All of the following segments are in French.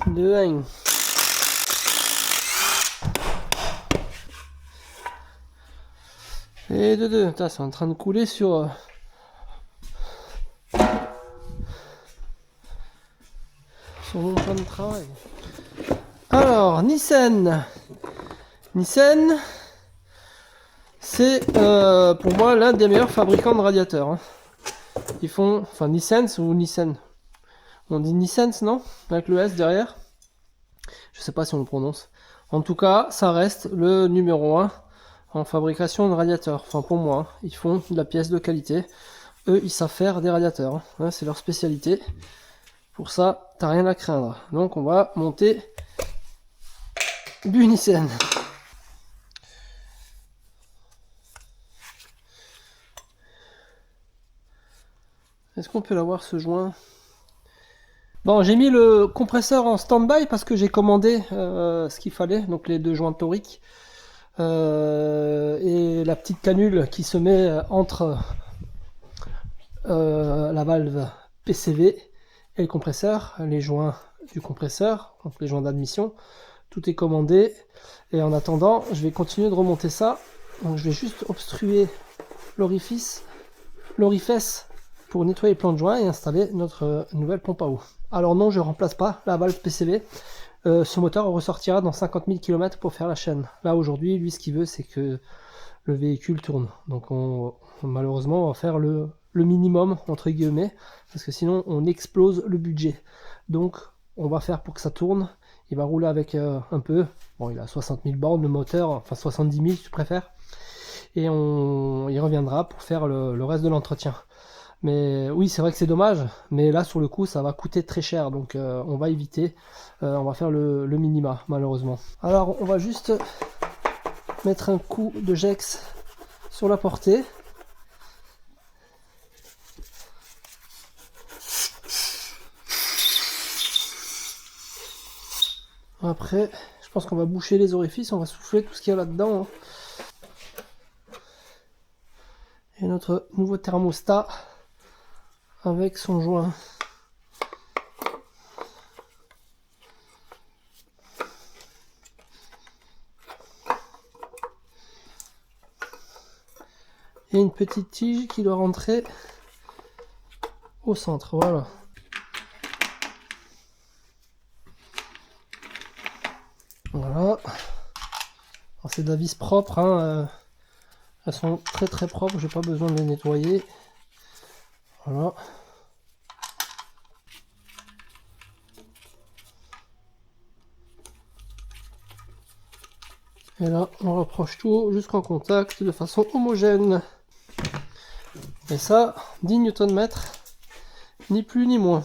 De 1. Et de 2. C'est en train de couler sur mon plan de travail. Alors, Nissan. Nissan, c'est pour moi l'un des meilleurs fabricants de radiateurs. Hein. Ils font, enfin Nissan ou Nissan. On dit Nissan, non? Avec le S derrière. Je sais pas si on le prononce. En tout cas, ça reste le numéro 1 en fabrication de radiateurs. Enfin pour moi, hein. Ils font de la pièce de qualité. Eux, ils savent faire des radiateurs. Hein. C'est leur spécialité. Pour ça, t'as rien à craindre. Donc on va monter du Nissan. Est-ce qu'on peut l'avoir ce joint? Bon, j'ai mis le compresseur en stand-by parce que j'ai commandé ce qu'il fallait, donc les 2 joints toriques et la petite canule qui se met entre la valve PCV et le compresseur, les joints du compresseur, donc les joints d'admission. Tout est commandé et en attendant, je vais continuer de remonter ça. Donc je vais juste obstruer l'orifice pour nettoyer les plans de joint et installer notre nouvelle pompe à eau. Alors non, je ne remplace pas la valve PCV. Ce moteur ressortira dans 50 000 km pour faire la chaîne. Là aujourd'hui, lui, ce qu'il veut, c'est que le véhicule tourne. Donc malheureusement, on va faire le minimum, entre guillemets, parce que sinon on explose le budget. Donc on va faire pour que ça tourne. Il va rouler avec un peu. Bon, il a 60 000 bornes, le moteur, enfin 70 000 si tu préfères. Et il reviendra pour faire le reste de l'entretien. Mais oui, c'est vrai que c'est dommage, mais là sur le coup ça va coûter très cher, donc on va éviter, on va faire le minima malheureusement. Alors on va juste mettre un coup de Gex sur la portée. Après, je pense qu'on va boucher les orifices, on va souffler tout ce qu'il y a là-dedans. Hein. Et notre nouveau thermostat avec son joint. Et une petite tige qui doit rentrer au centre, voilà. Voilà. C'est de la vis propre, hein. Elles sont très très propres, j'ai pas besoin de les nettoyer. Voilà. Et là, on rapproche tout jusqu'en contact de façon homogène. Et ça, 10 Nm, ni plus ni moins.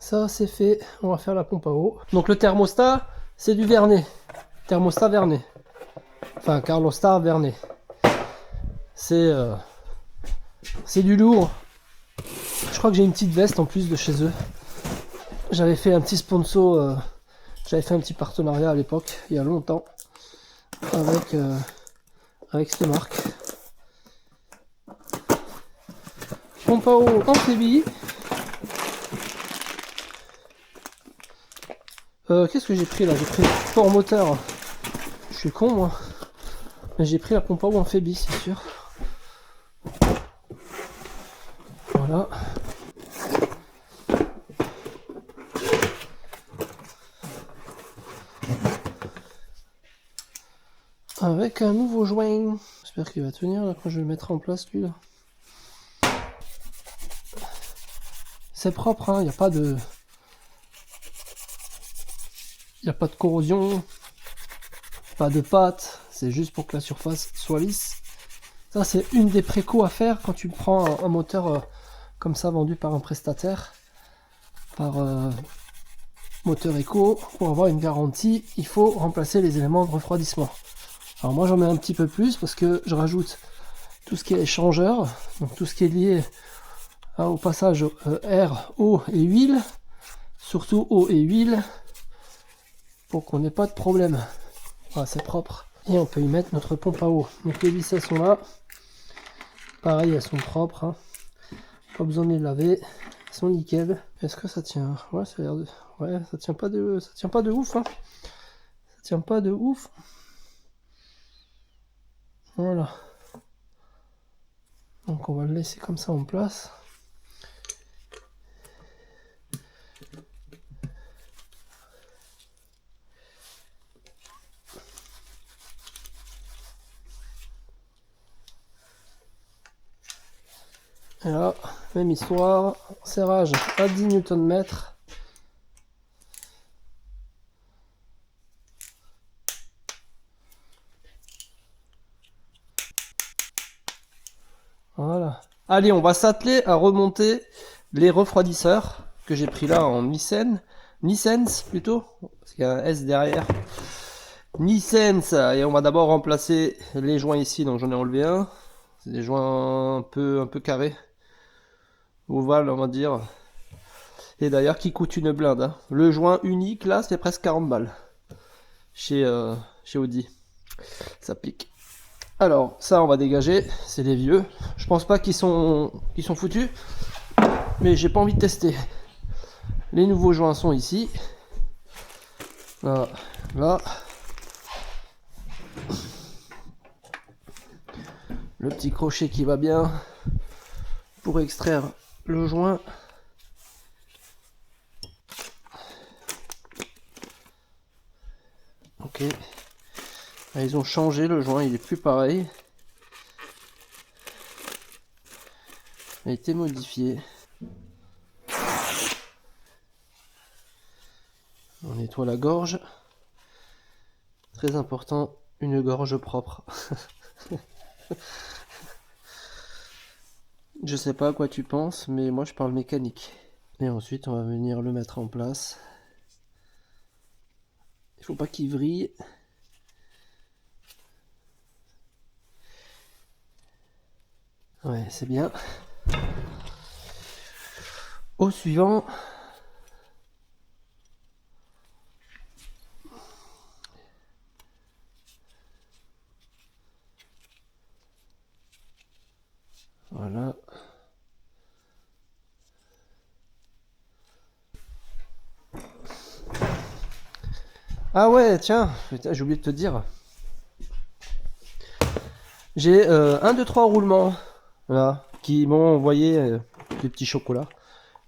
Ça, c'est fait. On va faire la pompe à eau. Donc le thermostat, c'est du Vernet. Thermostat Vernet. Enfin, Carlostar Vernet. C'est du lourd. Je crois que j'ai une petite veste en plus de chez eux. J'avais fait un petit sponsor, j'avais fait un petit partenariat à l'époque, il y a longtemps, avec cette marque. Pompe à eau amphibie. Qu'est-ce que j'ai pris là? J'ai pris le port moteur. Je suis con moi. Mais j'ai pris la pompe à eau amphibie, c'est sûr. Voilà. Avec un nouveau joint. J'espère qu'il va tenir là quand je vais le mettre en place lui là. C'est propre, hein, il n'y a pas de. Il n'y a pas de corrosion, pas de pâte, c'est juste pour que la surface soit lisse. Ça c'est une des précaux à faire quand tu prends un moteur comme ça vendu par un prestataire, par moteur éco. Pour avoir une garantie, il faut remplacer les éléments de refroidissement. Alors moi j'en mets un petit peu plus parce que je rajoute tout ce qui est échangeur, donc tout ce qui est lié au passage air, eau et huile, surtout eau et huile, pour qu'on n'ait pas de problème. Voilà, c'est propre. Et on peut y mettre notre pompe à eau. Donc les vis elles sont là. Pareil, elles sont propres. Hein. Pas besoin de les laver. Elles sont nickel. Est-ce que ça tient? Ouais, ça a l'air de. Ouais, ça tient pas de ouf. Hein. Ça tient pas de ouf. Voilà. Donc on va le laisser comme ça en place. Et là, même histoire, serrage à 10 Nm. Voilà. Allez, on va s'atteler à remonter les refroidisseurs que j'ai pris là en Nissens plutôt, parce qu'il y a un S derrière. Nissens, et on va d'abord remplacer les joints ici, donc j'en ai enlevé un. C'est des joints un peu carrés, ovales on va dire. Et d'ailleurs qui coûte une blinde. Hein. Le joint unique là, c'est presque 40 balles chez Audi. Ça pique. Alors ça on va dégager, c'est les vieux. Je pense pas qu'ils sont foutus, mais j'ai pas envie de tester. Les nouveaux joints sont ici. Là, là. Le petit crochet qui va bien pour extraire le joint. Ok. Là, ils ont changé le joint, il est plus pareil. Il a été modifié. On nettoie la gorge. Très important, une gorge propre. Je sais pas à quoi tu penses, mais moi je parle mécanique. Et ensuite on va venir le mettre en place. Il faut pas qu'il vrille. Ouais, c'est bien. Au suivant. Voilà. Ah ouais, tiens, j'ai oublié de te dire. J'ai 1, 2, 3 roulements là, qui m'ont envoyé des petits chocolats.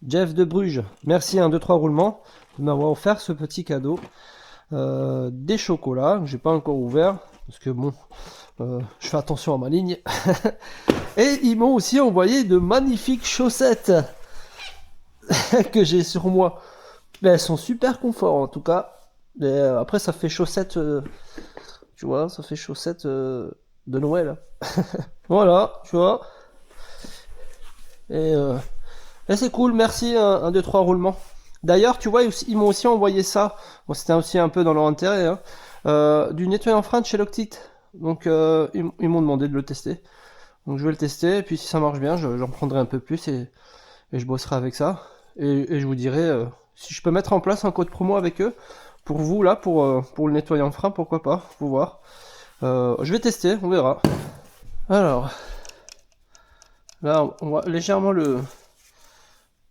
Jeff de Bruges, merci 1, 2, 3 roulements de m'avoir offert ce petit cadeau. Des chocolats que j'ai pas encore ouvert parce que bon, je fais attention à ma ligne. Et ils m'ont aussi envoyé de magnifiques chaussettes que j'ai sur moi. Mais elles sont super confort en tout cas. Et, après ça fait chaussettes, tu vois, ça fait chaussettes de Noël. Voilà, tu vois. Et, c'est cool, merci 1, 2, 3 roulements. D'ailleurs, tu vois, ils m'ont aussi envoyé ça. Bon, c'était aussi un peu dans leur intérêt. Hein. Du nettoyant frein de chez Loctite. Donc, ils m'ont demandé de le tester. Donc, je vais le tester. Et puis, si ça marche bien, j'en prendrai un peu plus et je bosserai avec ça. Et je vous dirai si je peux mettre en place un code promo avec eux. Pour vous, là, pour le nettoyant frein, pourquoi pas. Faut voir. Je vais tester, on verra. Alors, là, on va légèrement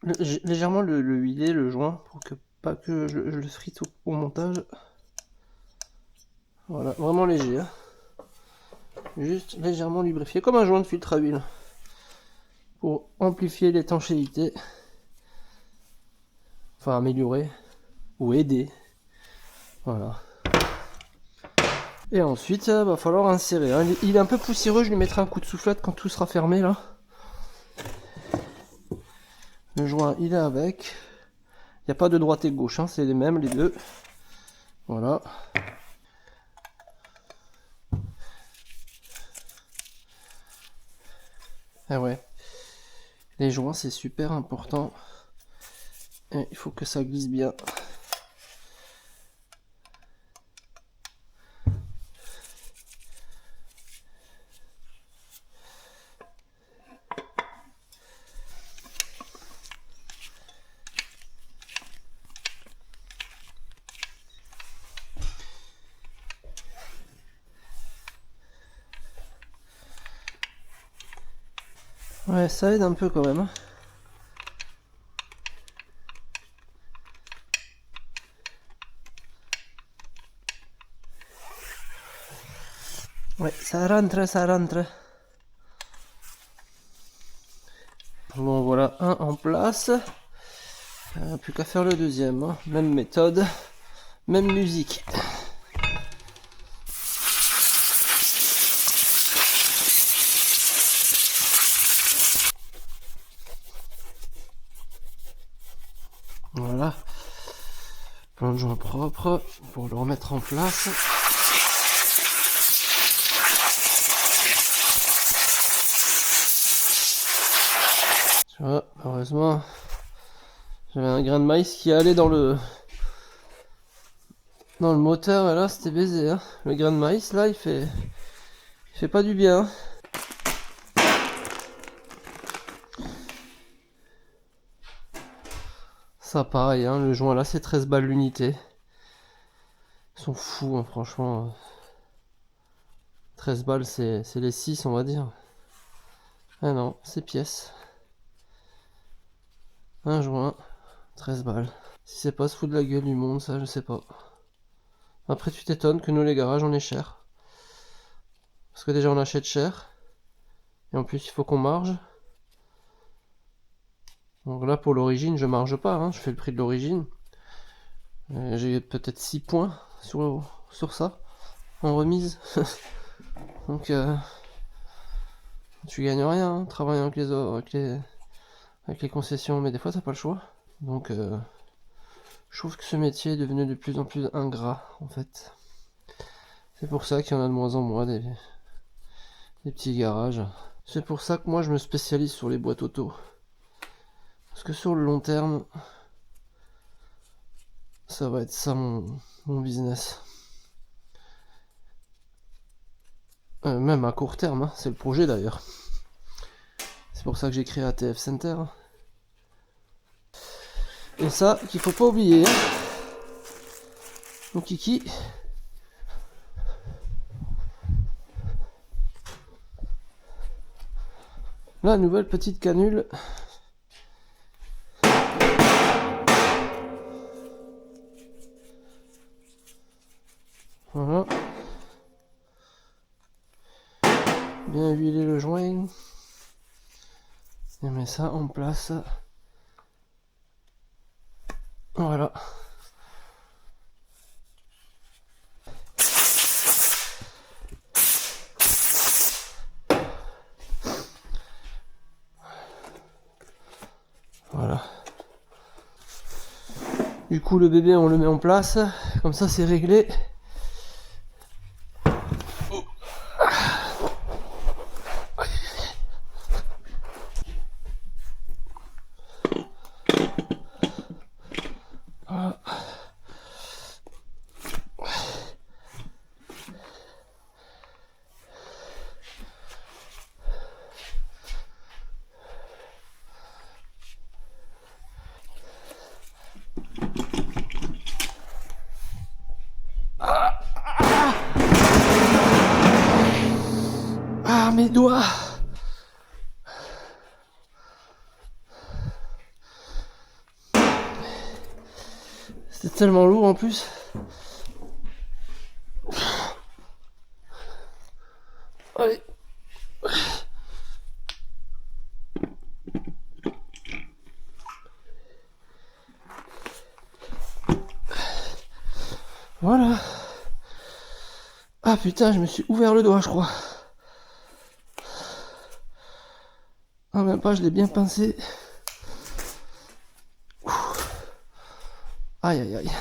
légèrement le huiler, le joint, pour que pas que je le frite au montage. Voilà, vraiment léger. Hein. Juste légèrement lubrifié, comme un joint de filtre à huile. Pour amplifier l'étanchéité. Enfin, améliorer. Ou aider. Voilà. Et ensuite, va falloir insérer. Hein. Il est un peu poussiéreux, je lui mettrai un coup de soufflette quand tout sera fermé là. Le joint, il est avec. Il n'y a pas de droite et gauche, hein, c'est les mêmes, les deux. Voilà. Ah ouais. Les joints, c'est super important. Et il faut que ça glisse bien. Ouais, ça aide un peu quand même. Ouais, ça rentre, ça rentre. Bon, voilà un en place. Plus qu'à faire le deuxième. Hein. Même méthode, même musique. Voilà. Plein de joints propres pour le remettre en place. Tu vois, heureusement, j'avais un grain de maïs qui allait dans le moteur et là c'était baisé. Hein. Le grain de maïs là il fait pas du bien. Hein. Ça pareil, hein, le joint là c'est 13 balles l'unité. Ils sont fous hein, franchement. 13 balles c'est les 6 on va dire. Ah non, c'est pièces. Un joint, 13 balles. Si c'est pas se foutre de la gueule du monde, ça je sais pas. Après tu t'étonnes que nous les garages on est cher. Parce que déjà on achète cher. Et en plus il faut qu'on marge. Donc là pour l'origine je marge pas, hein, je fais le prix de l'origine. J'ai peut-être 6 points sur ça en remise. Donc tu gagnes rien, hein, travaillant avec les concessions, mais des fois t'as pas le choix. Donc je trouve que ce métier est devenu de plus en plus ingrat en fait. C'est pour ça qu'il y en a de moins en moins des petits garages. C'est pour ça que moi je me spécialise sur les boîtes auto. Parce que sur le long terme, ça va être ça mon business. Même à court terme, hein, c'est le projet d'ailleurs. C'est pour ça que j'ai créé ATF Center. Et ça, qu'il faut pas oublier. Mon kiki. La nouvelle petite canule. Voilà. Bien huiler le joint. Et met ça en place. Voilà. Voilà. Du coup le bébé on le met en place. Comme ça c'est réglé. Ah mes doigts. C'était tellement lourd en plus. Allez. Voilà. Ah putain, je me suis ouvert le doigt, je crois. Ah même pas, je l'ai bien pincé. Aïe aïe aïe.